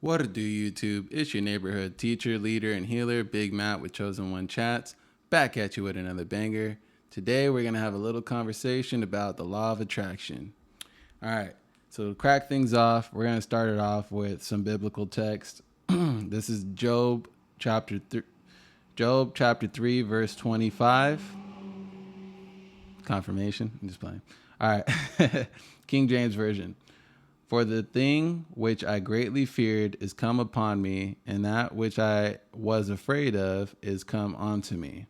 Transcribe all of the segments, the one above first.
What to do, YouTube? It's your neighborhood teacher, leader, and healer, Big Matt with Chosen One Chats, back at you with another banger. Today, we're going to have a little conversation about the law of attraction. All right, so to crack things off, we're going to start it off with some biblical text. This is Job chapter 3, verse 25. Confirmation. I'm just playing. All right, King James Version. For the thing which I greatly feared is come upon me, and that which I was afraid of is come onto me.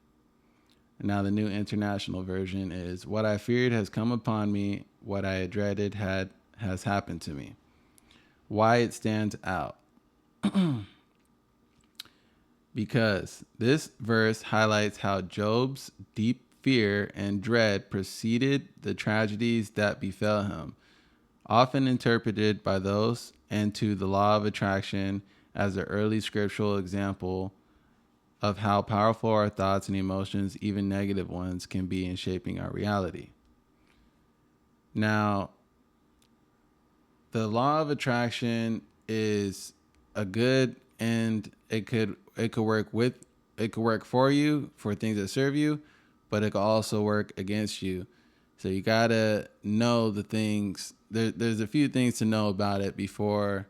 And now the New International Version is, what I feared has come upon me, what I dreaded has happened to me. Why it stands out. Because this verse highlights how Job's deep fear and dread preceded the tragedies that befell him, often interpreted by those into the law of attraction as the early scriptural example of how powerful our thoughts and emotions, even negative ones, can be in shaping our reality. Now, the law of attraction is a good, and it could work for you for things that serve you, but it could also work against you. So you gotta know the things. There's a few things to know about it before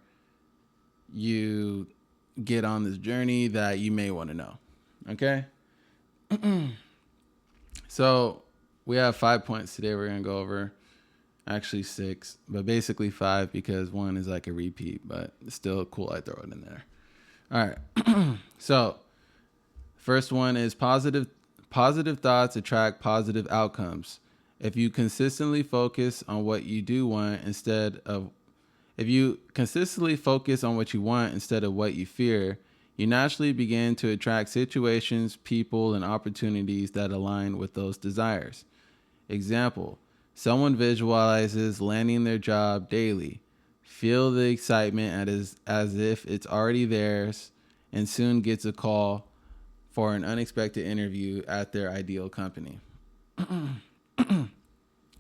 you get on this journey that you may want to know. Okay. So we have 5 points today. We're gonna go over. Actually six, but basically five because one is like a repeat, but it's still cool. I throw it in there. All right. So first one is positive thoughts attract positive outcomes. If you consistently focus on what you do want instead of If you consistently focus on what you want instead of what you fear, you naturally begin to attract situations, people, and opportunities that align with those desires. Example, someone visualizes landing their job daily, feel the excitement as if it's already theirs, and soon gets a call for an unexpected interview at their ideal company.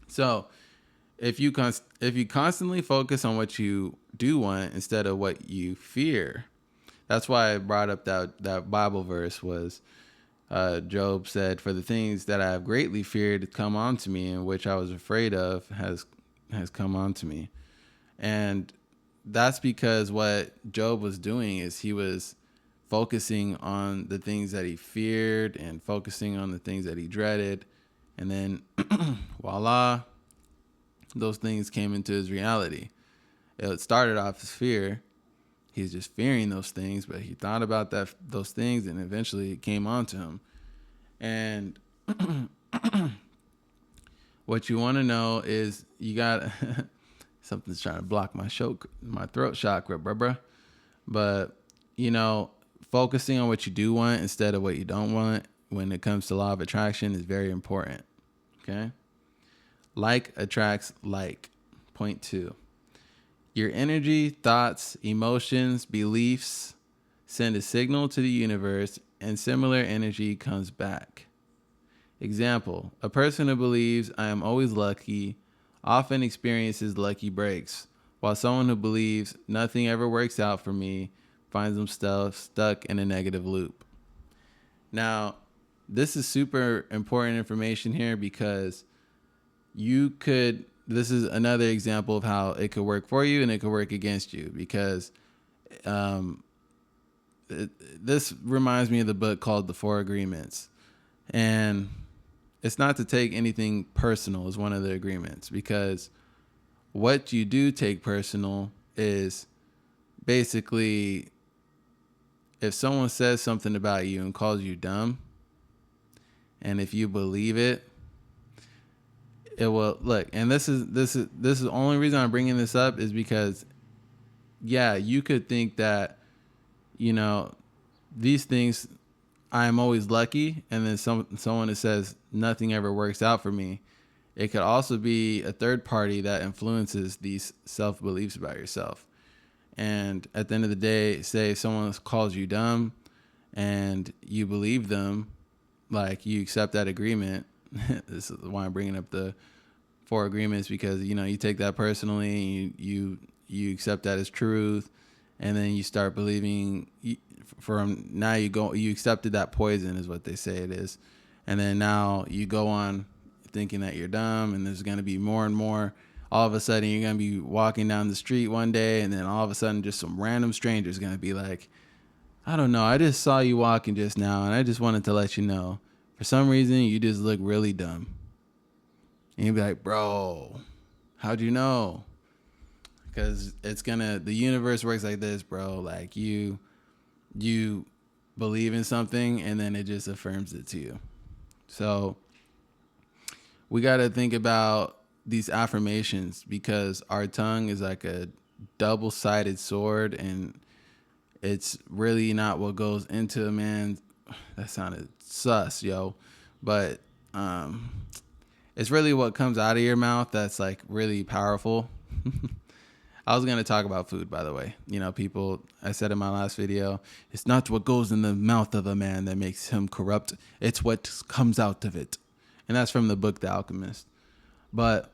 So, if you constantly focus on what you do want instead of what you fear, that's why I brought up that Bible verse was Job said, "For the things that I have greatly feared come onto me, and which I was afraid of has come onto me." And that's because what Job was doing is he was focusing on the things that he feared and focusing on the things that he dreaded, and then voila, those things came into his reality. It started off as fear. He's just fearing those things, but he thought about those things, and eventually it came onto him. And what you want to know is you got something's trying to block my throat chakra, bruh. But you know, focusing on what you do want instead of what you don't want when it comes to law of attraction is very important. Okay, like attracts like. Point two. Your energy, thoughts, emotions, beliefs send a signal to the universe, and similar energy comes back. Example, a person who believes I am always lucky often experiences lucky breaks, while someone who believes nothing ever works out for me finds themselves stuck in a negative loop. Now, this is super important information here because this is another example of how it could work for you and it could work against you because um, this reminds me of the book called The Four Agreements. And it's not to take anything personal is one of the agreements, because what you do take personal is basically if someone says something about you and calls you dumb, and if you believe it, it will look. And this is the only reason I'm bringing this up is because yeah, you could think that, you know, these things, I'm always lucky, and then someone that says nothing ever works out for me. It could also be a third party that influences these self beliefs about yourself. And at the end of the day, say if someone calls you dumb and you believe them, like you accept that agreement. This is why I'm bringing up the four agreements, because you know you take that personally, you accept that as truth, and then you start believing. From now, you accepted that poison is what they say it is, and then now you go on thinking that you're dumb, and there's going to be more and more. All of a sudden, you're going to be walking down the street one day, and then all of a sudden, just some random stranger is going to be like, I don't know, I just saw you walking just now, and I just wanted to let you know, for some reason, you just look really dumb. And you'll be like, bro, how'd you know? Because the universe works like this, bro. Like you believe in something, and then it just affirms it to you. So we got to think about these affirmations, because our tongue is like a double-sided sword, and it's really not what goes into a man. That sounded sus, yo. But it's really what comes out of your mouth that's like really powerful. I was going to talk about food, by the way. People, I said in my last video, it's not what goes in the mouth of a man that makes him corrupt. It's what comes out of it. And that's from the book, The Alchemist. But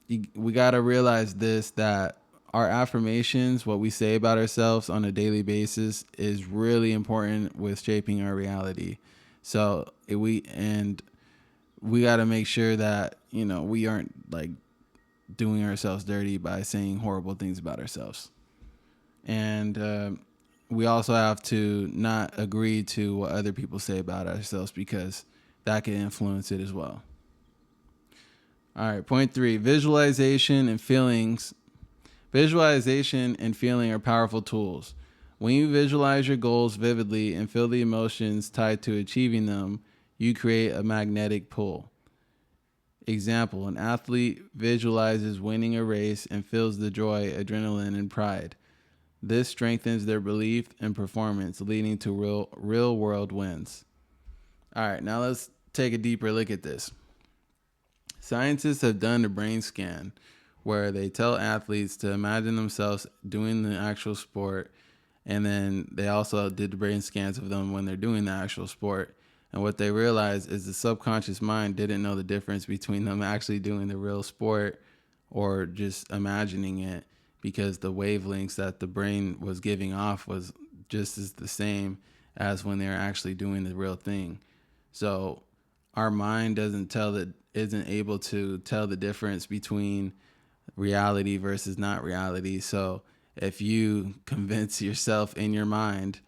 we got to realize this, that our affirmations, what we say about ourselves on a daily basis, is really important with shaping our reality. So we got to make sure that, we aren't like doing ourselves dirty by saying horrible things about ourselves. And we also have to not agree to what other people say about ourselves, because that can influence it as well. All right, point 3, visualization and feelings. Visualization and feeling are powerful tools. When you visualize your goals vividly and feel the emotions tied to achieving them, you create a magnetic pull. Example, an athlete visualizes winning a race and feels the joy, adrenaline, and pride. This strengthens their belief and performance, leading to real world wins. All right, now let's take a deeper look at this. Scientists have done a brain scan where they tell athletes to imagine themselves doing the actual sport, and then they also did the brain scans of them when they're doing the actual sport. And what they realized is the subconscious mind didn't know the difference between them actually doing the real sport or just imagining it, because the wavelengths that the brain was giving off was just as the same as when they're actually doing the real thing. So our mind isn't able to tell the difference between reality versus not reality. So if you convince yourself in your mind,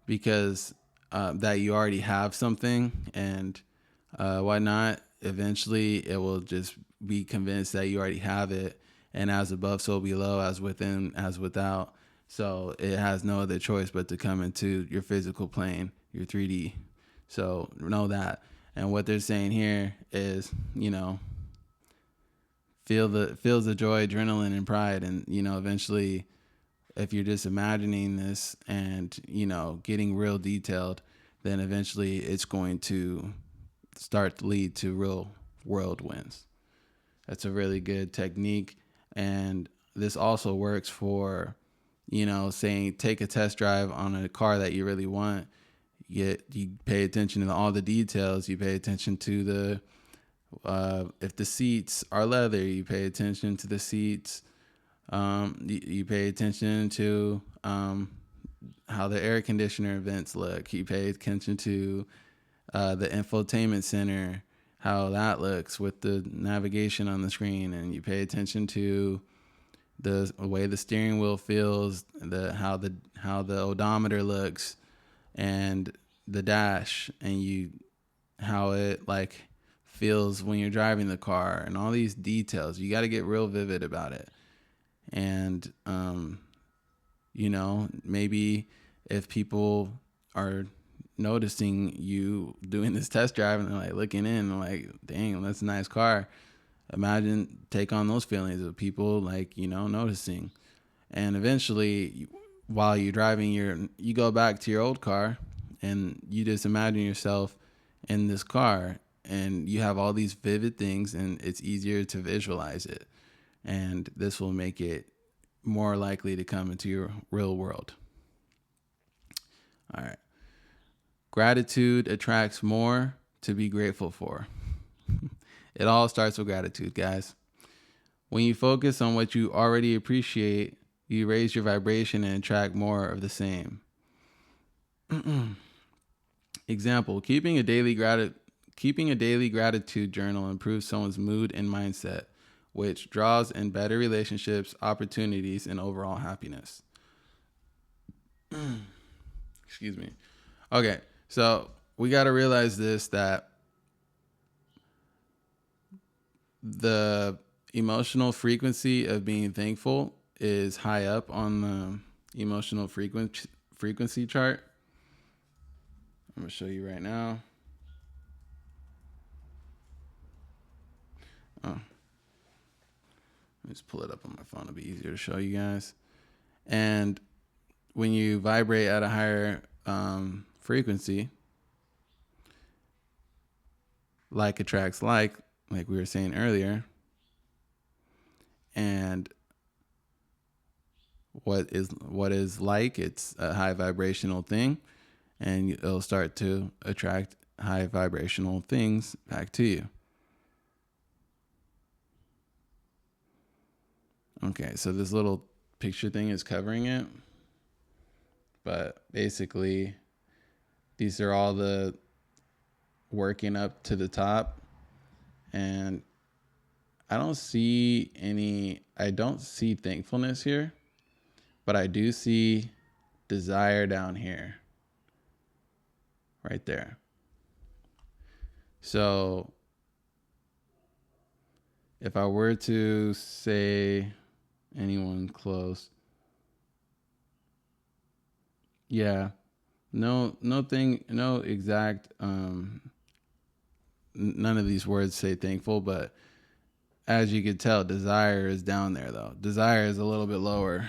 because that you already have something and whatnot, eventually it will just be convinced that you already have it, and as above so below, as within as without. So it has no other choice but to come into your physical plane, your 3D. So know that. And what they're saying here is, feels the joy, adrenaline, and pride. And, eventually, if you're just imagining this and, getting real detailed, then eventually it's going to start to lead to real world wins. That's a really good technique. And this also works for, saying take a test drive on a car that you really want. You pay attention to all the details. You pay attention to the if the seats are leather, you pay attention to the seats. You pay attention to how the air conditioner vents look. You pay attention to the infotainment center, how that looks with the navigation on the screen, and you pay attention to the way the steering wheel feels, how the odometer looks, and the dash, and how it like feels when you're driving the car, and all these details. You got to get real vivid about it. And maybe if people are noticing you doing this test drive and they're like looking in and like, dang, that's a nice car, take on those feelings of people like, noticing. And eventually, while you're driving you go back to your old car and you just imagine yourself in this car, and you have all these vivid things, and it's easier to visualize it. And this will make it more likely to come into your real world. All right. Gratitude attracts more to be grateful for. It all starts with gratitude, guys. When you focus on what you already appreciate, You raise your vibration and attract more of the same. Example: keeping a daily gratitude journal improves someone's mood and mindset, which draws in better relationships, opportunities, and overall happiness. Excuse me. Okay, so we got to realize this, that the emotional frequency of being thankful is high up on the emotional frequency chart. I'm going to show you right now. Oh, let's pull it up on my phone. It'll be easier to show you guys. And when you vibrate at a higher frequency, like attracts like we were saying earlier. And what is like, it's a high vibrational thing, and it'll start to attract high vibrational things back to you. Okay, so this little picture thing is covering it, but basically these are all the working up to the top, and I don't see thankfulness here, but I do see desire down here, right there. So if I were to say anyone close, yeah, no exact, none of these words say thankful, but as you could tell, desire is down there though. Desire is a bit lower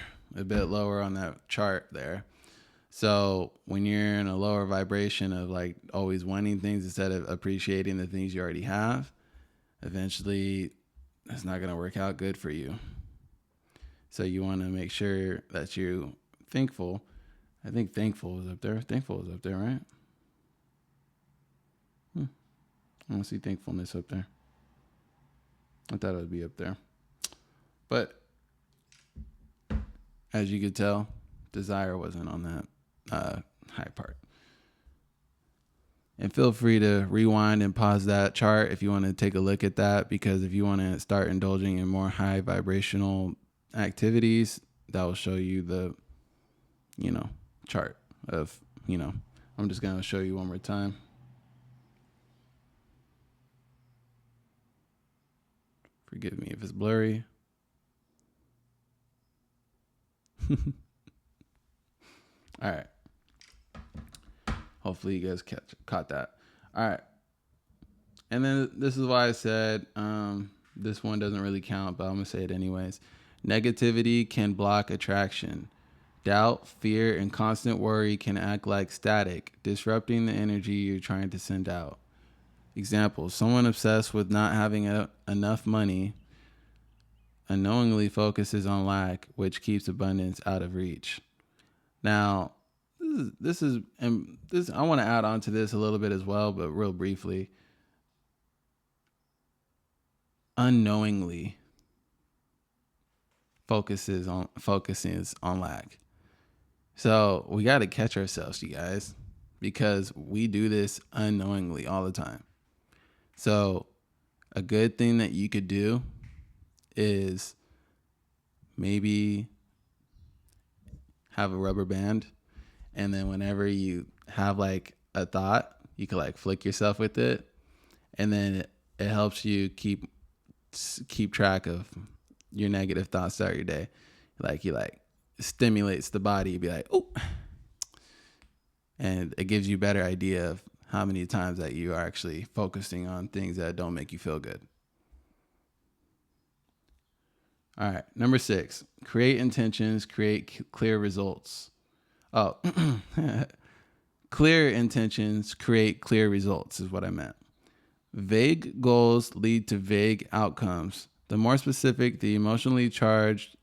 on that chart there. So when you're in a lower vibration of like always wanting things instead of appreciating the things you already have, eventually it's not going to work out good for you. So you want to make sure that you're thankful. I think thankful is up there. Thankful is up there, right? I don't see thankfulness up there. I thought it would be up there. But as you could tell, desire wasn't on that high part. And feel free to rewind and pause that chart if you want to take a look at that, because if you want to start indulging in more high vibrational activities, that will show you the, chart of, I'm just going to show you one more time. Forgive me if it's blurry. All right. Hopefully you guys caught that. All right. And then this is why I said this one doesn't really count, but I'm going to say it anyways. Negativity can block attraction. Doubt, fear, and constant worry can act like static, disrupting the energy you're trying to send out. Example: someone obsessed with not having enough money unknowingly focuses on lack, which keeps abundance out of reach. Now, this is I want to add on to this a little bit as well, but real briefly. Unknowingly focuses on lack. So we got to catch ourselves, you guys, because we do this unknowingly all the time. So a good thing that you could do is maybe have a rubber band, and then whenever you have like a thought, you can like flick yourself with it, and then it helps you keep track of your negative thoughts throughout your day. You stimulates the body. You'd be like, oh, and it gives you a better idea of how many times that you are actually focusing on things that don't make you feel good. All right, number 6, create intentions, create clear results. Oh, clear intentions, create clear results is what I meant. Vague goals lead to vague outcomes. The more specific the emotionally charged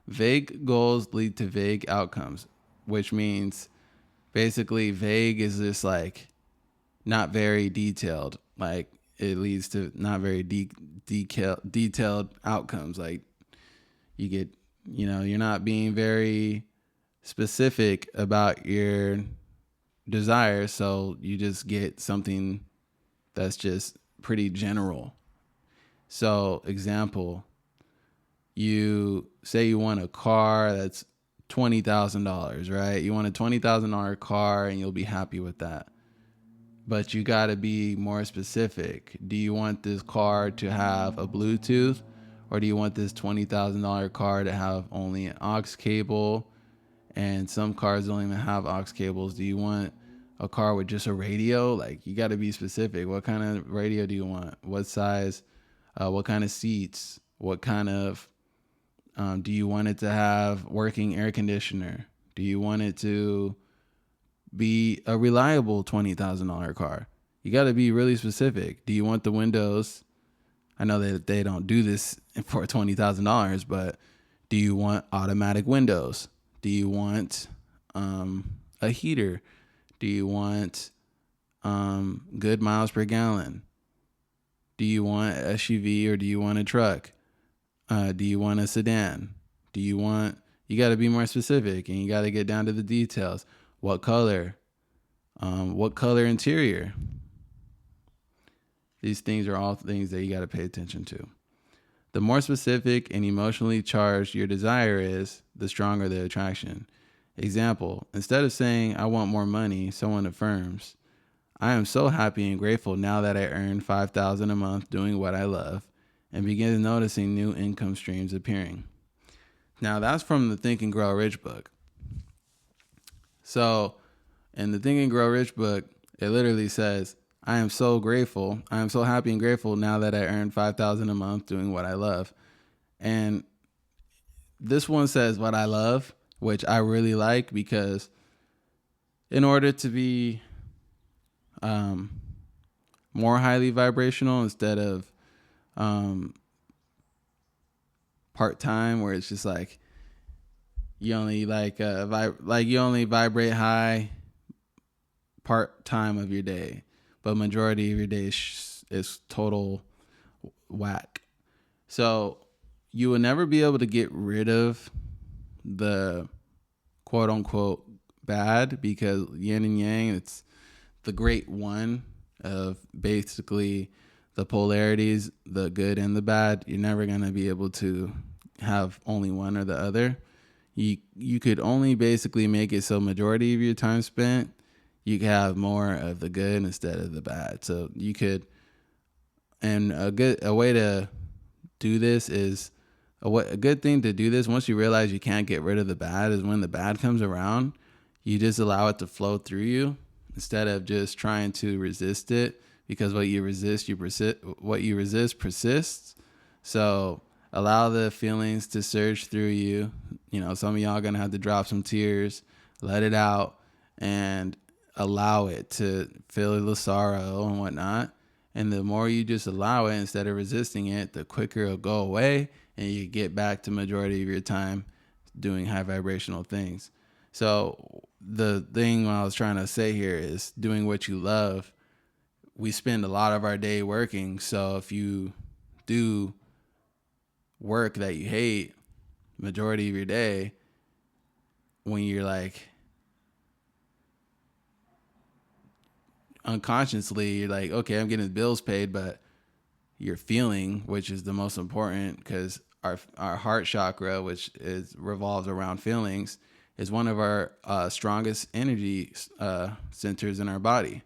vague goals lead to vague outcomes, which means basically vague is just like not very detailed. Like it leads to not very detailed outcomes. Like You get, you're not being very specific about your desire. So you just get something that's just pretty general. So example, you say you want a car that's $20,000, right? You want a $20,000 car and you'll be happy with that. But you got to be more specific. Do you want this car to have a Bluetooth, or do you want this $20,000 car to have only an aux cable? And some cars don't even have aux cables. Do you want a car with just a radio? Like, you got to be specific. What kind of radio do you want? What size? What kind of seats? What kind of do you want it to have working air conditioner? Do you want it to be a reliable $20,000 car? You got to be really specific. Do you want the windows? I know that they don't do this for $20,000, but do you want automatic windows? Do you want a heater? Do you want good miles per gallon? Do you want an SUV or do you want a truck? Do you want a sedan? You got to be more specific, and you got to get down to the details. What color? What color interior? These things are all things that you got to pay attention to. The more specific and emotionally charged your desire is, the stronger the attraction. Example, instead of saying, I want more money, someone affirms, I am so happy and grateful now that I earn $5,000 a month doing what I love, and begins noticing new income streams appearing. Now, that's from the Think and Grow Rich book. So, in the Think and Grow Rich book, it literally says, I am so grateful. I am so happy and grateful now that I earn $5,000 a month doing what I love. And this one says what I love, which I really like, because in order to be more highly vibrational instead of part-time, where it's just like you only you only vibrate high part-time of your day, but majority of your day is total whack. So you will never be able to get rid of the quote-unquote bad, because yin and yang, it's the great one of basically the polarities, the good and the bad. You're never going to be able to have only one or the other. You could only basically make it so majority of your time spent, you could have more of the good instead of the bad. So you could, and a way to do this is, a good thing to do this once you realize you can't get rid of the bad, is when the bad comes around, you just allow it to flow through you instead of just trying to resist it, because what you resist persists. So allow the feelings to surge through you. Some of y'all gonna have to drop some tears, let it out, and allow it to feel the sorrow and whatnot. And the more you just allow it instead of resisting it, the quicker it'll go away, and you get back to majority of your time doing high vibrational things. So the thing I was trying to say here is, doing what you love. We spend a lot of our day working. So if you do work that you hate majority of your day, when you're like unconsciously, you're like, okay, I'm getting bills paid, but you're feeling, which is the most important, because our heart chakra, which revolves around feelings, is one of our strongest energy centers in our body.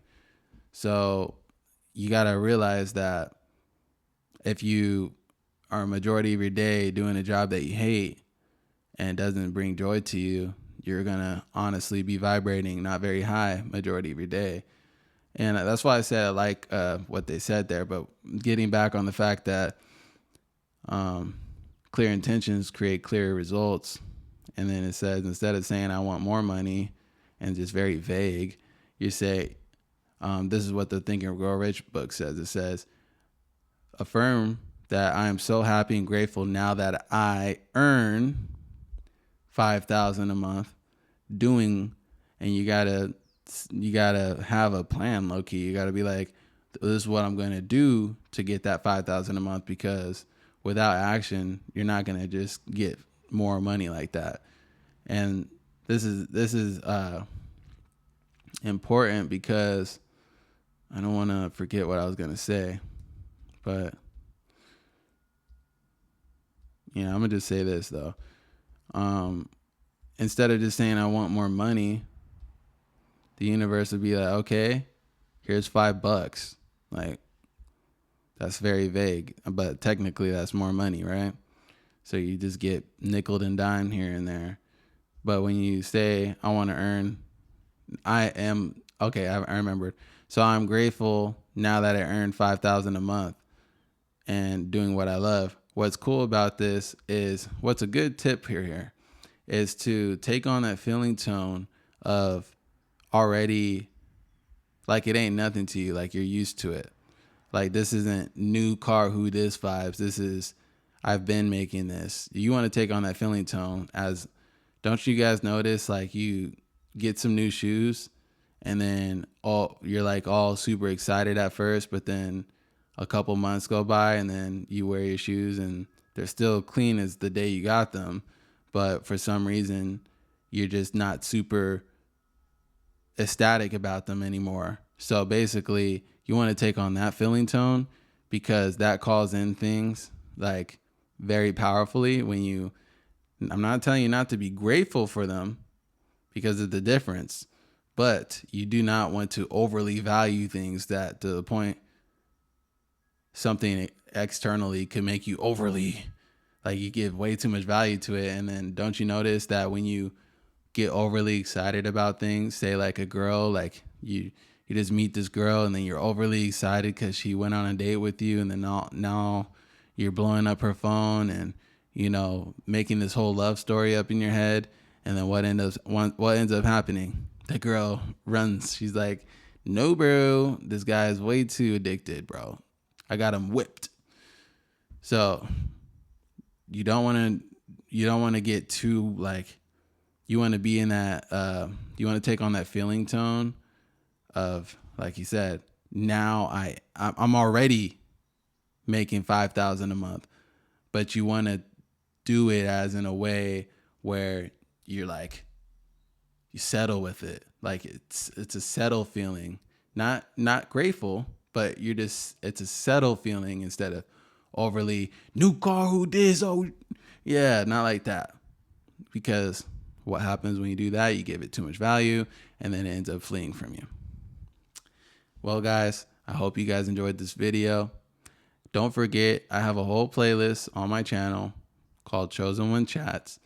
So you got to realize that if you are a majority of your day doing a job that you hate and doesn't bring joy to you, you're going to honestly be vibrating not very high majority of your day. And that's why I said I like what they said there. But getting back on the fact that clear intentions create clear results. And then it says, instead of saying I want more money and just very vague, you say, this is what the Think and Grow Rich book says. It says, affirm that I am so happy and grateful now that I earn $5,000 a month doing, and you gotta have a plan, low key. You gotta be like, this is what I'm gonna do to get that $5,000 a month, because without action, you're not going to just get more money like that. And this is important because I don't want to forget what I was going to say, but I'm going to just say this though. Instead of just saying I want more money, the universe would be like, okay, here's $5. Like, that's very vague, but technically that's more money, right? So you just get nickel and dime here and there. But when you say I want to earn, I remembered. So I'm grateful now that I earn $5,000 a month and doing what I love. What's cool about this is, what's a good tip here is to take on that feeling tone of already, like it ain't nothing to you, like you're used to it. Like, this isn't new car who this vibes. This is, I've been making this. You want to take on that feeling tone as, don't you guys notice, like, you get some new shoes and then you're like all super excited at first, but then a couple months go by and then you wear your shoes and they're still clean as the day you got them. But for some reason, you're just not super ecstatic about them anymore. So basically, you want to take on that feeling tone because that calls in things like very powerfully when I'm not telling you not to be grateful for them because of the difference, but you do not want to overly value things that to the point something externally can make you overly, like you give way too much value to it. And then don't you notice that when you get overly excited about things, say like a girl, like you just meet this girl and then you're overly excited because she went on a date with you, and then now you're blowing up her phone and making this whole love story up in your head. And then what ends up happening? The girl runs. She's like, no, bro, this guy is way too addicted, bro. I got him whipped. So you don't want to get too, like, you want to be in that, you want to take on that feeling tone of, like you said, now I'm already making $5,000 a month, but you want to do it as in a way where you're like, you settle with it. Like it's a settle feeling, not grateful, but it's a settle feeling instead of overly new car, who this? Oh yeah, not like that. Because what happens when you do that, you give it too much value and then it ends up fleeing from you. Well, guys, I hope you guys enjoyed this video. Don't forget, I have a whole playlist on my channel called Chosen One Chats.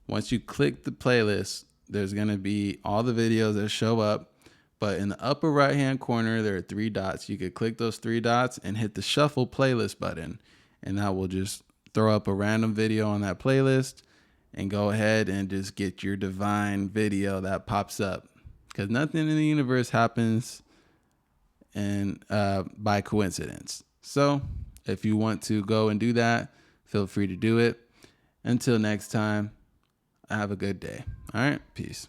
Once you click the playlist, there's going to be all the videos that show up. But in the upper right-hand corner, there are 3 dots. You could click those 3 dots and hit the shuffle playlist button. And that will just throw up a random video on that playlist and go ahead and just get your divine video that pops up. Because nothing in the universe happens by coincidence. So if you want to go and do that, feel free to do it. Until next time, have a good day. All right, peace.